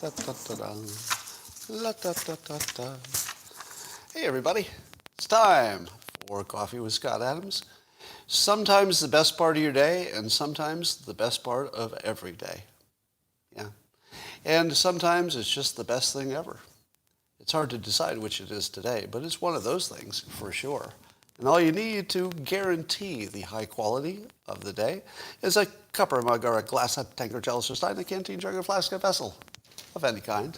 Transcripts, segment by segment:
Da, da, da, da. La, da, da, da, da. Hey, everybody. It's time for Coffee with Scott Adams. Sometimes the best part of your day, and sometimes the best part of every day. Yeah. And sometimes it's just the best thing ever. It's hard to decide which it is today, but it's one of those things for sure. And all you need to guarantee the high quality of the day is a cup or mug or a glass, a tankard, chalice or stein, a canteen, jug, or flask, a vessel of any kind.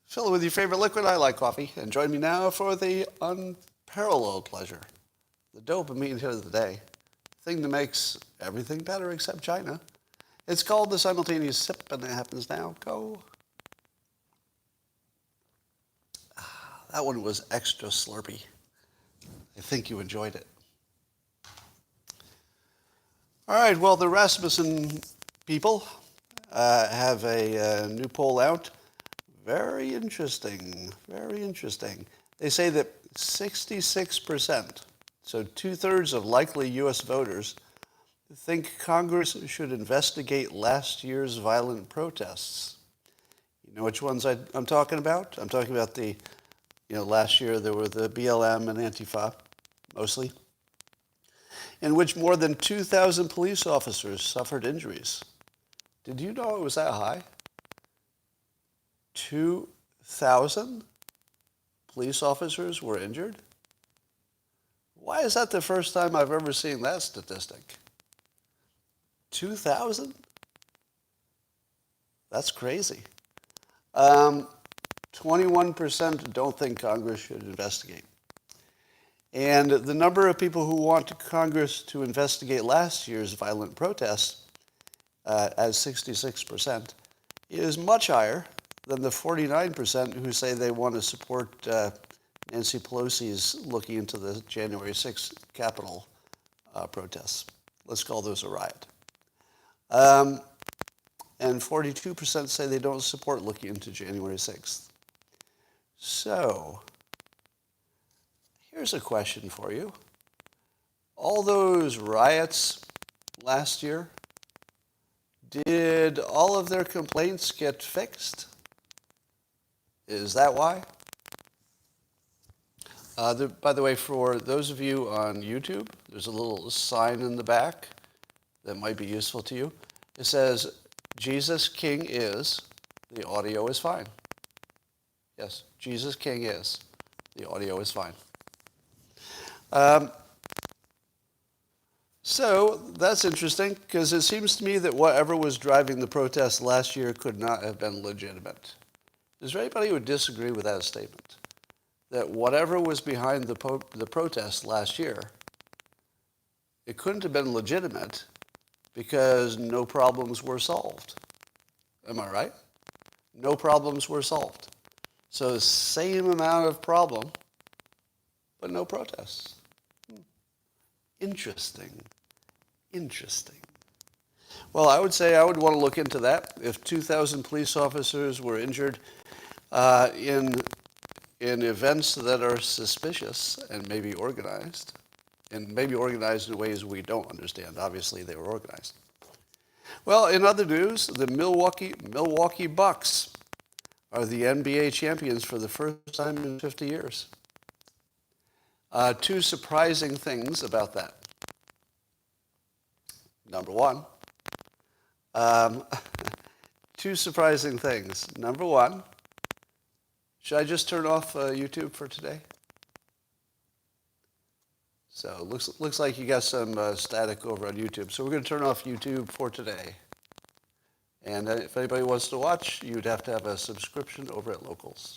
Fill it with your favorite liquid. I like coffee. And join me now for the unparalleled pleasure, the dopamine hit of the day, the thing that makes everything better except China. It's called the Simultaneous Sip, and it happens now. Go. That one was extra slurpy. I think you enjoyed it. All right, well, the Rasmussen people have a new poll out. Very interesting, very interesting. They say that 66%, so two-thirds of likely U.S. voters, think Congress should investigate last year's violent protests. You know which ones I'm talking about? I'm talking about the, last year there were the BLM and Antifa, mostly, in which more than 2,000 police officers suffered injuries. Did you know it was that high? 2,000 police officers were injured? Why is that the first time I've ever seen that statistic? 2,000? That's crazy. 21% don't think Congress should investigate. And the number of people who want Congress to investigate last year's violent protests, as 66%, is much higher than the 49% who say they want to support Nancy Pelosi's looking into the January 6th Capitol protests. Let's call those a riot. And 42% say they don't support looking into January 6th. So, here's a question for you. All those riots last year, did all of their complaints get fixed? Is that why? By the way, for those of you on YouTube, there's a little sign in the back that might be useful to you. It says, Jesus King is, the audio is fine. Yes, Jesus King is, the audio is fine. So that's interesting, because it seems to me that whatever was driving the protests last year could not have been legitimate. Is there anybody who would disagree with that statement? That whatever was behind the protest last year, it couldn't have been legitimate because no problems were solved. Am I right? No problems were solved. So same amount of problem, but no protests. Interesting. Interesting. Well, I would say I would want to look into that. If 2,000 police officers were injured in events that are suspicious and maybe organized in ways we don't understand. Obviously, they were organized. Well, in other news, the Milwaukee Bucks are the NBA champions for the first time in 50 years. Two surprising things about that. Number one, two surprising things. Number one, should I just turn off YouTube for today? So looks like you got some static over on YouTube. So we're going to turn off YouTube for today. And if anybody wants to watch, you'd have to have a subscription over at Locals.